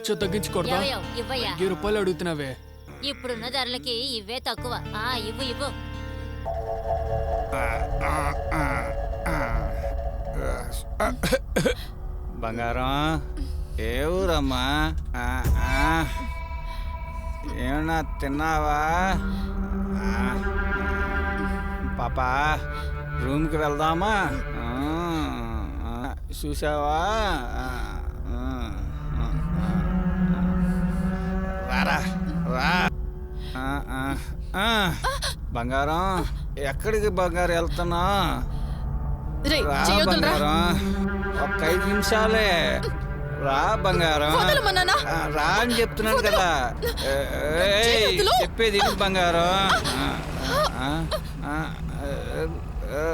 కొంచెం తగ్గించుకోడదా? ఇవ్వయ్యా. 1000 రూపాయలు అడుగుతున్నావే. ఇప్పుడున్న ధరలకి ఇవే తక్కువ. ఇవ్వు ఇవ్వు. బంగారం ఏ ఊరమ్మా? ఏమన్నా తిన్నావా? పాపా రూమ్కి వెళ్దామా? చూసావా? రారా రా. బంగారం ఎక్కడికి బంగారం వెళ్తున్నా? బంగారం ఒక్క 5 నిమిషాలే రా బంగారం. రా అని చెప్తున్నాను కదా. చెప్పేది బంగారం.